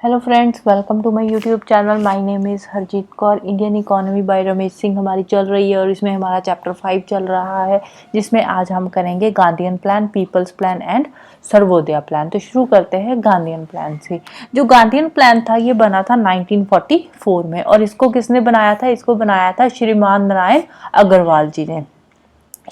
Hello friends, welcome to my YouTube channel. My name is Harjeet Kaur. Indian economy by Ramesh Singh हमारी चल रही है और इसमें हमारा चैप्टर 5 चल रहा है, जिसमें आज हम करेंगे Gandhian plan, people's plan and Sarvodaya plan. तो शुरू करते हैं गांधीयन प्लान से। जो गांधीयन प्लान था ये बना था 1944 में, और इसको किसने बनाया था? इसको बनाया था श्रीमान नारायण अग्रवाल जी ने।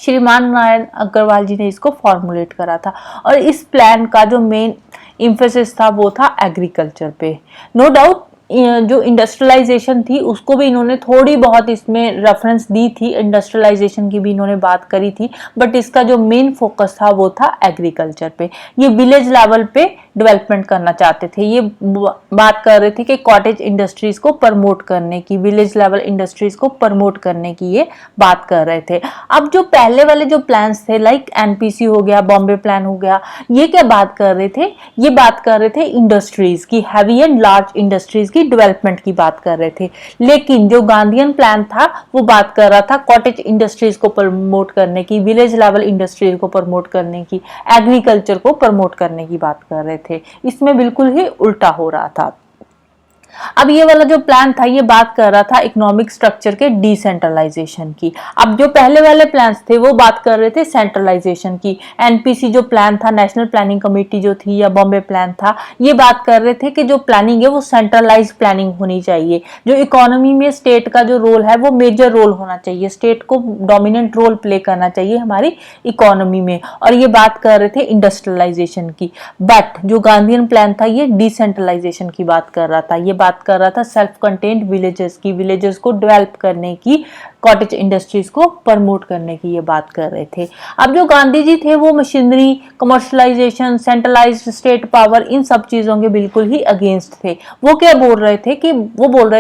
श्रीमान नारायण अग्रवाल जी ने इसको फॉर्मुलेट करा था, और इस प्लान का जो मेन इम्फेसिस था वो था एग्रीकल्चर पे। नो डाउट जो इंडस्ट्रियलाइजेशन थी उसको भी इन्होंने थोड़ी बहुत इसमें रेफरेंस दी थी, इंडस्ट्रियलाइजेशन की भी इन्होंने बात करी थी, बट इसका जो मेन फोकस था वो था एग्रीकल्चर पे। ये विलेज लेवल पे डेवलपमेंट करना चाहते थे। ये बात कर रहे थे कि कॉटेज इंडस्ट्रीज को प्रमोट करने की, विलेज लेवल इंडस्ट्रीज को प्रमोट करने की ये बात कर रहे थे। अब जो पहले वाले जो प्लान्स थे, लाइक एनपीसी हो गया, बॉम्बे प्लान हो गया, ये क्या बात कर रहे थे? ये बात कर रहे थे इंडस्ट्रीज की, हैवी एंड लार्ज इंडस्ट्रीज की डेवलपमेंट की बात कर रहे थे। लेकिन जो गांधीयन प्लान था वो बात कर रहा था कॉटेज इंडस्ट्रीज को प्रमोट करने की, विलेज लेवल इंडस्ट्रीज को प्रमोट करने की, एग्रीकल्चर को प्रमोट करने की बात कर रहे थे। इसमें बिल्कुल ही उल्टा हो रहा था। अब ये वाला जो प्लान था ये बात कर रहा था इकोनॉमिक स्ट्रक्चर के डिसेंट्रलाइजेशन की। अब जो पहले वाले प्लान्स थे वो बात कर रहे थे सेंट्रलाइजेशन की। एनपीसी जो प्लान था, नेशनल प्लानिंग कमेटी जो थी, या बॉम्बे प्लान था, ये बात कर रहे थे कि जो प्लानिंग है वो सेंट्रलाइज प्लानिंग होनी चाहिए। जो इकोनॉमी में स्टेट का जो रोल है वो मेजर रोल होना चाहिए, स्टेट को डोमिनेंट रोल प्ले करना चाहिए हमारी इकोनॉमी में, और ये बात कर रहे थे इंडस्ट्रियलाइजेशन की। बट जो गांधीयन प्लान था ये डिसेंट्रलाइजेशन की बात कर रहा था। ये बात कर रहा था सेल्फ कंटेन्ड विलेजेस की, विलेजेस को डेवलप करने की, कॉटेज इंडस्ट्रीज को प्रमोट करने की ये बात कर रहे थे। अब जो गांधी जी थे वो machinery, commercialization, centralized state power, इन सब चीजों के बिल्कुल ही अगेंस्ट थे। वो क्या बोल रहे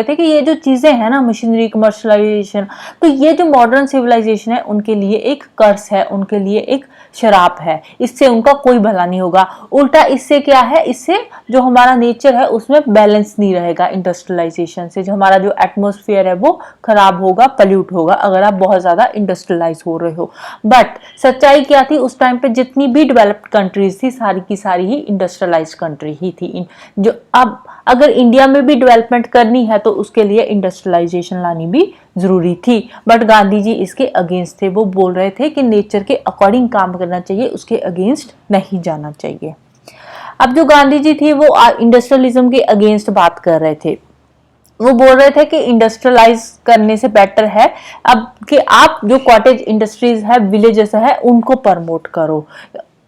थे कि ये जो चीजें हैं ना, मशीनरी, कमर्शलाइजेशन, तो ये जो मॉडर्न सिविलाइजेशन है उनके लिए एक कर्स है, उनके लिए एक शराप है। इससे उनका कोई भला नहीं होगा। उल्टा इससे क्या है, इससे जो हमारा नेचर है उसमें बैलेंस नहीं रहेगा। इंडस्ट्रियलाइजेशन से जो हमारा जो एटमॉस्फेयर है वो खराब होगा, पल्यूट होगा, अगर आप बहुत ज्यादा इंडस्ट्रियलाइज हो रहे हो। बट सच्चाई क्या थी? उस टाइम पे जितनी भी डेवलप्ड कंट्रीज थी सारी की सारी ही इंडस्ट्रियलाइज कंट्री ही थी। जो अब अगर इंडिया में भी डेवलपमेंट करनी है तो उसके लिए इंडस्ट्रियलाइजेशन लानी भी जरूरी थी। बट गांधी जी इसके अगेंस्ट थे। वो बोल रहे थे कि नेचर के अकॉर्डिंग काम करना चाहिए, उसके अगेंस्ट नहीं जाना चाहिए। अब जो गांधी जी थी वो इंडस्ट्रियलिज्म के अगेंस्ट बात कर रहे थे। वो बोल रहे थे कि इंडस्ट्रियलाइज करने से बेटर है अब कि आप जो कॉटेज इंडस्ट्रीज है, विलेजेस है, उनको प्रमोट करो।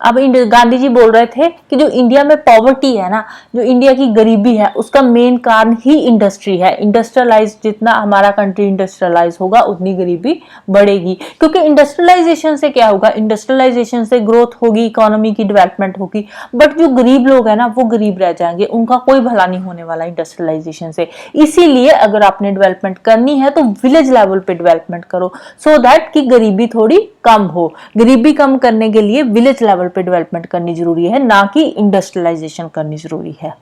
अब गांधी जी बोल रहे थे कि जो इंडिया में पॉवर्टी है ना, जो इंडिया की गरीबी है, उसका मेन कारण ही इंडस्ट्री है। इंडस्ट्रियलाइज जितना हमारा कंट्री इंडस्ट्रियलाइज होगा उतनी गरीबी बढ़ेगी, क्योंकि इंडस्ट्रियलाइजेशन से क्या होगा? इंडस्ट्रियलाइजेशन से ग्रोथ होगी, इकोनॉमी की डेवलपमेंट होगी, बट जो गरीब लोग है ना वो गरीब रह जाएंगे, उनका कोई भला नहीं होने वाला इंडस्ट्रियलाइजेशन से। इसीलिए अगर आपने डेवलपमेंट करनी है तो विलेज लेवल पे डेवलपमेंट करो, सो दैट कि गरीबी थोड़ी कम हो। गरीबी कम करने के लिए विलेज लेवल पे डेवलपमेंट करनी जरूरी है, ना कि इंडस्ट्रियलाइजेशन करनी जरूरी है।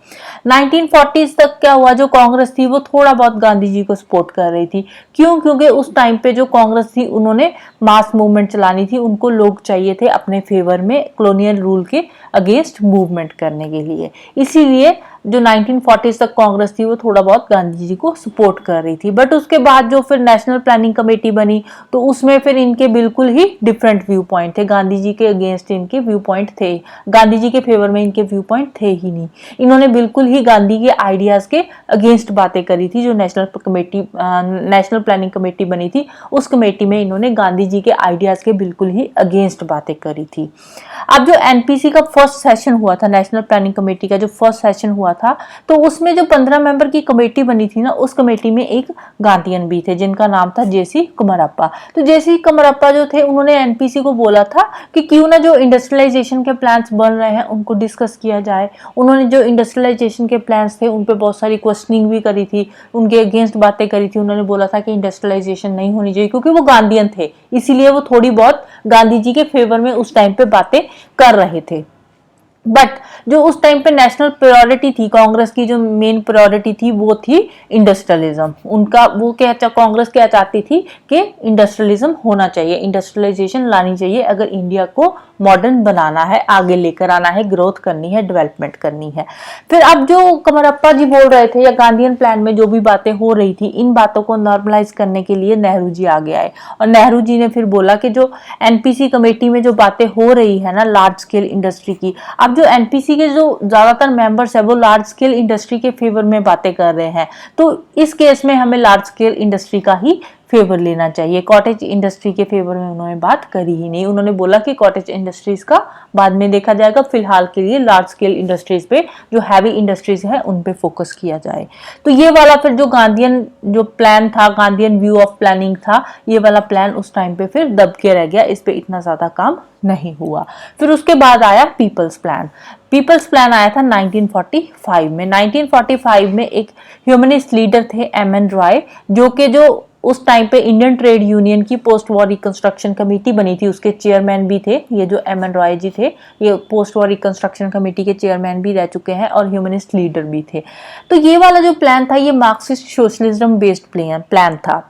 1940s तक क्या हुआ? जो कांग्रेस थी वो थोड़ा बहुत गांधी जी को सपोर्ट कर रही थी। क्यों? क्योंकि उस टाइम पे जो कांग्रेस थी उन्होंने मास मूवमेंट चलानी थी, उनको लोग चाहिए थे अपने फेवर में, कॉलोनियल रूल के अगेंस्ट मूवमेंट करने के लिए। इसीलिए जो 1940s तक कांग्रेस थी वो थोड़ा बहुत गांधी जी को सपोर्ट कर रही थी। बट उसके बाद जो फिर नेशनल प्लानिंग कमेटी बनी तो उसमें फिर इनके बिल्कुल ही डिफरेंट व्यू पॉइंट थे। गांधी जी के अगेंस्ट इनके व्यू पॉइंट थे, गांधी जी के फेवर में इनके व्यू पॉइंट थे ही नहीं। इन्होंने बिल्कुल ही गांधी के आइडियाज के अगेंस्ट बातें करी थी। जो नेशनल प्लानिंग कमेटी बनी थी उस कमेटी में इन्होंने गांधी जी के आइडियाज के बिल्कुल ही अगेंस्ट बातें करी थी। अब जो एनपीसी का फर्स्ट सेशन हुआ था, नेशनल प्लानिंग कमेटी का जो फर्स्ट सेशन हुआ था, तो उसमें जो 15 मेंबर की कमेटी बनी थी ना, उस कमेटी में एक गांधीयन भी थे जिनका नाम था जेसी कुमारप्पा। तो जेसी कुमारप्पा जो थे उन्होंने एनपीसी को बोला था कि क्यों ना जो इंडस्ट्रियलाइजेशन के प्लान्स बन रहे हैं उनको डिस्कस किया जाए। उन्होंने जो इंडस्ट्रियलाइजेशन के प्लान्स थे उन पे बहुत सारी क्वेश्चनिंग भी करी थी, उनके अगेंस्ट बातें करी थी। उन्होंने बोला था कि इंडस्ट्रियलाइजेशन नहीं होनी चाहिए, क्योंकि वो गांधीयन थे, इसीलिए वो थोड़ी बहुत गांधी जी के फेवर में उस टाइम पे बातें कर रहे थे। बट जो उस टाइम पे नेशनल प्रायोरिटी थी, कांग्रेस की जो मेन प्रायोरिटी थी वो थी इंडस्ट्रियलिज्म। उनका वो क्या, कांग्रेस क्या चाहती थी कि इंडस्ट्रियलिज्म होना चाहिए, इंडस्ट्रियलाइजेशन लानी चाहिए अगर इंडिया को मॉडर्न बनाना है, आगे लेकर आना है, ग्रोथ करनी है, डेवलपमेंट करनी है। फिर अब जो कमरप्पा जी बोल रहे थे या गांधीयन प्लान में जो भी बातें हो रही थी, इन बातों को नॉर्मलाइज करने के लिए नेहरू जी आगे आए और नेहरू जी ने फिर बोला कि जो एनपीसी कमेटी में जो बातें हो रही है ना लार्ज स्केल इंडस्ट्री की, अब जो एनपीसी के जो ज्यादातर मेंबर्स है वो लार्ज स्केल इंडस्ट्री के फेवर में बातें कर रहे हैं, तो इस केस में हमें लार्ज स्केल इंडस्ट्री का ही फेवर लेना चाहिए। कॉटेज इंडस्ट्री के फेवर में उन्होंने बात करी ही नहीं, उन्होंने बोला कि कॉटेज इंडस्ट्रीज का बाद में देखा जाएगा, फिलहाल के लिए लार्ज स्केल इंडस्ट्रीज पे, जो हैवी इंडस्ट्रीज है उन पे फोकस किया जाए। तो ये वाला फिर जो गांधीयन जो प्लान था, गांधीयन व्यू ऑफ प्लानिंग था, ये वाला प्लान उस टाइम पे फिर दब के रह गया, इस पे इतना ज्यादा काम नहीं हुआ। फिर उसके बाद आया पीपल्स प्लान। पीपल्स प्लान आया था 1945 में। 1945 में एक ह्यूमनिस्ट लीडर थे एमएन रॉय, जो कि जो उस टाइम पे इंडियन ट्रेड यूनियन की पोस्ट वॉर रिकंस्ट्रक्शन कमेटी बनी थी, उसके चेयरमैन भी थे ये जो एमएन रॉय जी थे, ये पोस्ट वॉर रिकंस्ट्रक्शन कमेटी के चेयरमैन भी रह चुके हैं और ह्यूमनिस्ट लीडर भी थे। तो ये वाला जो प्लान था ये मार्क्सिस्ट सोशलिज्म बेस्ड प्लान था।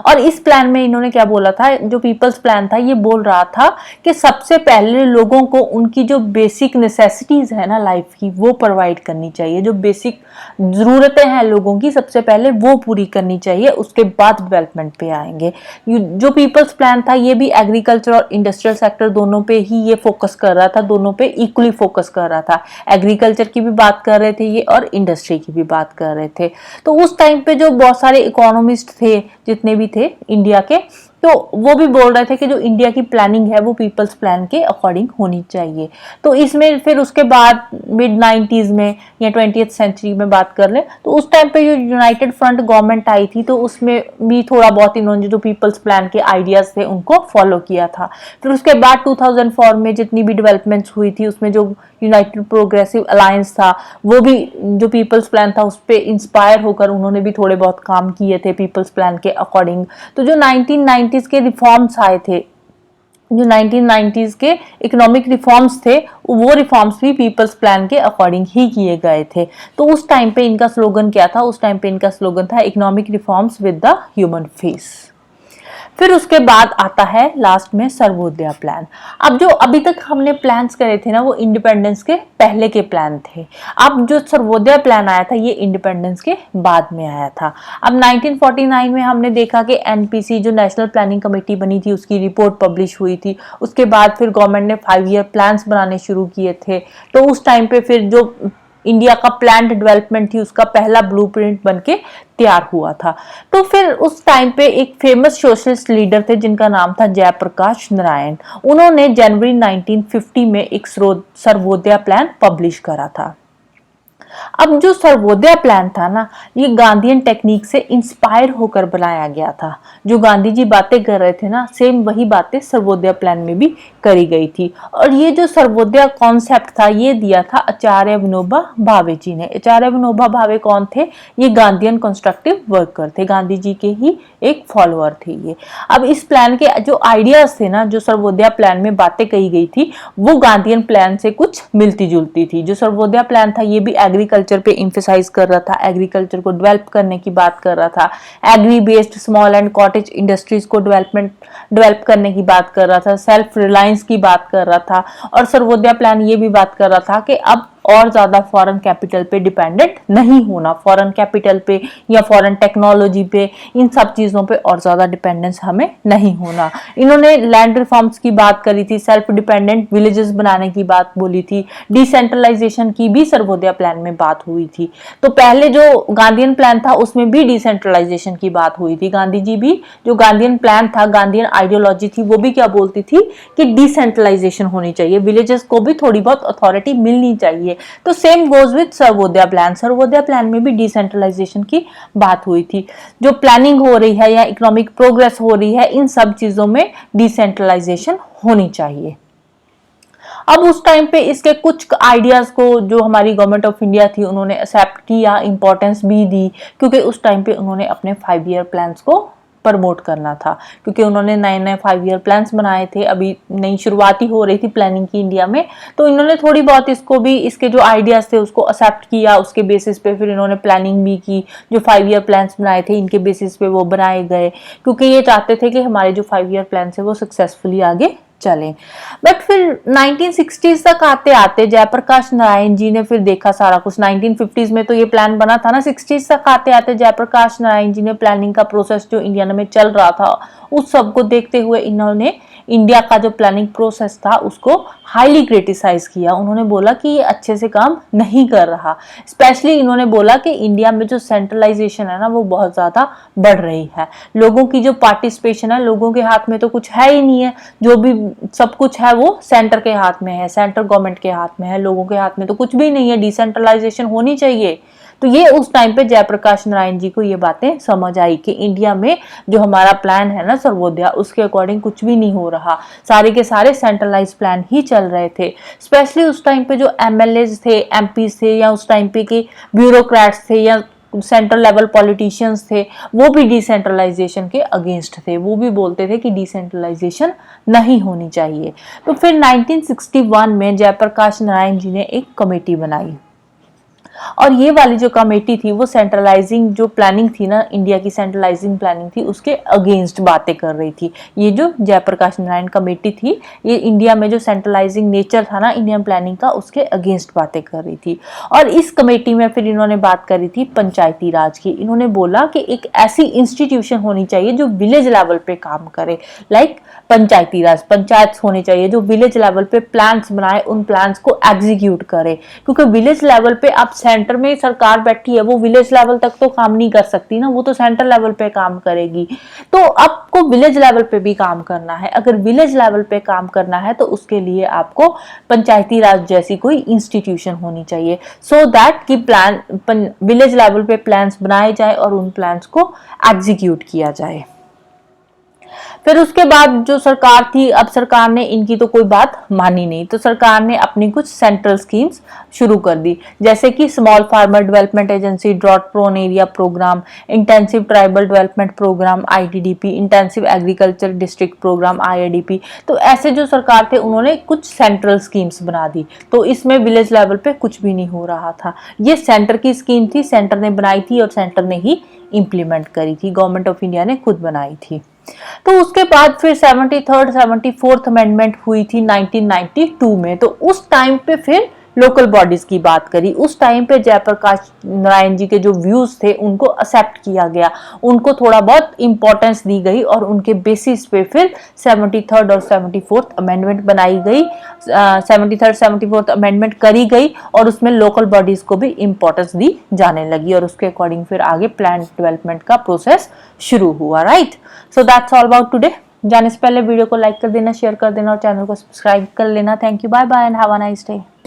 और इस प्लान में इन्होंने क्या बोला था, जो पीपल्स प्लान था ये बोल रहा था कि सबसे पहले लोगों को उनकी जो बेसिक नेसेसिटीज है ना लाइफ की, वो प्रोवाइड करनी चाहिए। जो बेसिक जरूरतें हैं लोगों की सबसे पहले वो पूरी करनी चाहिए, उसके बाद डेवलपमेंट पे आएंगे। जो पीपल्स प्लान था ये भी एग्रीकल्चर और इंडस्ट्रियल सेक्टर दोनों पे ही ये फोकस कर रहा था, दोनों पे इक्वली फोकस कर रहा था। एग्रीकल्चर की भी बात कर रहे थे ये और इंडस्ट्री की भी बात कर रहे थे। तो उस टाइम पे जो बहुत सारे इकोनॉमिस्ट थे जितने भी थे इंडिया के, तो वो भी बोल रहे थे कि जो इंडिया की प्लानिंग है वो पीपल्स प्लान के अकॉर्डिंग होनी चाहिए। तो इसमें फिर उसके बाद मिड 90s में या 20th सेंचुरी में बात कर ले तो उस टाइम पे जो यूनाइटेड फ्रंट गवर्नमेंट आई थी तो उसमें भी थोड़ा बहुत इन्होंने जो पीपल्स प्लान के आइडियाज थे उनको फॉलो किया था। फिर उसके बाद 2004 में जितनी भी डेवलपमेंट्स हुई थी उसमें जो यूनाइटेड प्रोग्रेसिव अलायंस था वो भी जो पीपल्स प्लान था उस पर इंस्पायर होकर उन्होंने भी थोड़े बहुत काम किए थे पीपल्स प्लान के अकॉर्डिंग। तो जो 1990s के रिफॉर्म्स आए थे, जो 1990s के इकोनॉमिक रिफॉर्म्स थे वो रिफॉर्म्स भी पीपल्स प्लान के अकॉर्डिंग ही किए गए थे। तो उस टाइम पे इनका स्लोगन क्या था, उस टाइम पे इनका स्लोगन था economic reforms with the human face. फिर उसके बाद आता है लास्ट में सर्वोदय प्लान। अब जो अभी तक हमने प्लान्स करे थे ना वो इंडिपेंडेंस के पहले के प्लान थे। अब जो सर्वोदय प्लान आया था ये इंडिपेंडेंस के बाद में आया था। अब 1949 में हमने देखा कि एनपीसी जो नेशनल प्लानिंग कमेटी बनी थी उसकी रिपोर्ट पब्लिश हुई थी। उसके बाद फिर गवर्नमेंट ने 5 ईयर प्लान्स बनाने शुरू किए थे। तो उस टाइम पे फिर जो इंडिया का प्लान्ड डेवलपमेंट थी उसका पहला ब्लूप्रिंट बनके तैयार हुआ था। तो फिर उस टाइम पे एक फेमस सोशलिस्ट लीडर थे जिनका नाम था जयप्रकाश नारायण। उन्होंने जनवरी 1950 में एक सर्वोदय प्लान पब्लिश करा था। अब जो सर्वोदय प्लान था ना ये गांधीयन टेक्निक से इंस्पायर होकर बनाया गया था। जो गांधी जी बातें कर रहे थे ना सेम वही बातें सर्वोदय प्लान में भी करी गई थी। और ये जो सर्वोदय कॉन्सेप्ट था ये दिया था आचार्य विनोबा भावे जी ने। आचार्य विनोबा भावे कौन थे, ये गांधीयन कंस्ट्रक्टिव वर्कर थे, गांधी जी के ही एक फॉलोअर थे ये। अब इस प्लान के जो आइडियाज थे ना, जो सर्वोदय प्लान में बातें कही गई थी वो गांधीयन प्लान से कुछ मिलती जुलती थी। जो सर्वोदय प्लान था ये भी एग्रीकल्चर पे एम्फेसाइज कर रहा था, एग्रीकल्चर को डेवलप करने की बात कर रहा था, agri based small and cottage industries को डेवलप करने की बात कर रहा था, सेल्फ रिलायंस की बात कर रहा था। और सर्वोदय प्लान ये भी बात कर रहा था कि अब और ज्यादा फॉरेन कैपिटल पे डिपेंडेंट नहीं होना, फॉरेन कैपिटल पे या फॉरेन टेक्नोलॉजी पे, इन सब चीजों पे और ज्यादा डिपेंडेंस हमें नहीं होना। इन्होंने लैंड रिफॉर्म्स की बात करी थी, सेल्फ डिपेंडेंट विलेजेस बनाने की बात बोली थी, डिसेंट्रलाइजेशन की भी सर्वोदय प्लान में बात हुई थी। तो पहले जो गांधीयन प्लान था उसमें भी डिसेंट्रलाइजेशन की बात हुई थी। गांधी जी भी जो गांधीयन प्लान था, गांधीयन आइडियोलॉजी थी, वो भी क्या बोलती थी कि डिसेंट्रलाइजेशन होनी चाहिए, विलेजेस को भी थोड़ी बहुत अथॉरिटी मिलनी चाहिए। तो same goes with Sarvodaya plan. Sarvodaya plan में भी डिसेंट्रलाइजेशन की बात हुई थी। जो प्लानिंग हो रही है या इकोनॉमिक प्रोग्रेस हो रही है इन सब चीजों में डिसेंट्रलाइजेशन होनी चाहिए। अब उस टाइम पे इसके कुछ आइडियाज को जो हमारी गवर्नमेंट ऑफ इंडिया थी उन्होंने एक्सेप्ट किया, इंपॉर्टेंस भी दी, क्योंकि उस टाइम पे उन्होंने अपने 5 ईयर प्लान्स को प्रमोट करना था, क्योंकि उन्होंने नए नए 5 ईयर प्लान्स बनाए थे, अभी नई शुरुआती हो रही थी प्लानिंग की इंडिया में, तो इन्होंने थोड़ी बहुत इसको भी, इसके जो आइडियाज थे उसको एक्सेप्ट किया, उसके बेसिस पे फिर इन्होंने प्लानिंग भी की, जो 5 ईयर प्लान्स बनाए थे इनके बेसिस पे वो बनाए गए, क्योंकि ये चाहते थे कि हमारे जो 5 ईयर प्लान्स है वो सक्सेसफुली आगे चले। बट फिर 1960s तक आते आते जयप्रकाश नारायण जी ने फिर देखा सारा कुछ, 1950s में तो ये प्लान बना था ना, 60s तक आते आते जयप्रकाश नारायण जी ने प्लानिंग का प्रोसेस जो इंडिया में चल रहा था उस सब को देखते हुए इन्होंने इंडिया का जो प्लानिंग प्रोसेस था उसको हाईली क्रिटिसाइज किया। उन्होंने बोला कि ये अच्छे से काम नहीं कर रहा। स्पेशली इन्होंने बोला कि इंडिया में जो सेंट्रलाइजेशन है ना वो बहुत ज्यादा बढ़ रही है, लोगों की जो पार्टिसिपेशन है, लोगों के हाथ में तो कुछ है ही नहीं है, जो भी सब कुछ है वो सेंटर के हाथ में है, सेंट्रल गवर्नमेंट के हाथ में है, लोगों के हाथ में तो कुछ भी नहीं है, डिसेंट्रलाइजेशन होनी चाहिए। तो ये उस टाइम पे जयप्रकाश नारायण जी को ये बातें समझ आई कि इंडिया में जो हमारा प्लान है ना सर्वोदया, उसके अकॉर्डिंग कुछ भी नहीं हो रहा, सारे के सारे सेंट्रलाइज प्लान ही चल रहे थे। स्पेशली उस टाइम पे जो एमएलएज थे, एमपीज थे, या उस टाइम पे के ब्यूरोक्रेट्स थे या सेंट्रल लेवल पॉलिटिशियंस थे, वो भी डिसेंट्रलाइजेशन के अगेंस्ट थे, वो भी बोलते थे कि डिसेंट्रलाइजेशन नहीं होनी चाहिए। तो फिर 1961 में जयप्रकाश नारायण जी ने एक कमेटी बनाई, और ये वाली जो कमेटी थी वो सेंट्रलाइजिंग जो प्लानिंग थी ना, इंडिया की सेंट्रलाइजिंग प्लानिंग थी, उसके अगेंस्ट बातें कर रही थी। ये जो जयप्रकाश नारायण कमेटी थी ये इंडिया में जो सेंट्रलाइजिंग नेचर था ना इंडियन प्लानिंग का, उसके अगेंस्ट बातें कर रही थी। और इस कमेटी में फिर इन्होंने बात करी थी पंचायती राज की। इन्होंने बोला कि एक ऐसी इंस्टीट्यूशन होनी चाहिए जो विलेज लेवल पे काम करे, लाइक पंचायती राज, पंचायत होनी चाहिए जो विलेज लेवल पे प्लान्स बनाए, उन प्लान्स को एग्जीक्यूट करे, क्योंकि विलेज लेवल पे आप सेंटर में सरकार बैठी है, वो विलेज लेवल तक तो काम नहीं कर सकती ना, वो तो सेंटर लेवल पे काम करेगी। तो आपको विलेज लेवल पे भी काम करना है, अगर विलेज लेवल पे काम करना है तो उसके लिए आपको पंचायती राज जैसी कोई इंस्टीट्यूशन होनी चाहिए, सो दैट कि प्लान विलेज लेवल पे प्लान्स बनाए जाए और उन प्लान्स को एग्जीक्यूट किया जाए। फिर उसके बाद जो सरकार थी, अब सरकार ने इनकी तो कोई बात मानी नहीं, तो सरकार ने अपनी कुछ सेंट्रल स्कीम्स शुरू कर दी, जैसे कि small farmer development agency, drought prone area programme, intensive tribal development programme ITDP, intensive agriculture district programme IADP। तो ऐसे जो सरकार थे उन्होंने कुछ सेंट्रल स्कीम्स बना दी, तो इसमें विलेज लेवल पे कुछ भी नहीं हो रहा था। ये सेंटर की स्कीम थी, सेंटर ने बनाई थी और सेंटर ने ही इंप्लीमेंट करी थी, गवर्नमेंट ऑफ इंडिया ने खुद बनाई थी। तो उसके बाद फिर 73rd 74th अमेंडमेंट हुई थी 1992 में, तो उस टाइम पे फिर लोकल बॉडीज की बात करी। उस टाइम पे जयप्रकाश नारायण जी के जो व्यूज थे उनको एक्सेप्ट किया गया, उनको थोड़ा बहुत इंपॉर्टेंस दी गई और उनके बेसिस पे फिर 73rd और 74th अमेंडमेंट बनाई गई, 73rd 74th अमेंडमेंट करी गई और उसमें लोकल बॉडीज को भी इंपॉर्टेंस दी जाने लगी और उसके अकॉर्डिंग फिर आगे प्लान डेवलपमेंट का प्रोसेस शुरू हुआ। Right, so that's all about today. जाने से पहले वीडियो को लाइक कर देना, शेयर कर देना और चैनल को सब्सक्राइब कर लेना। Thank you, bye bye and have a nice day.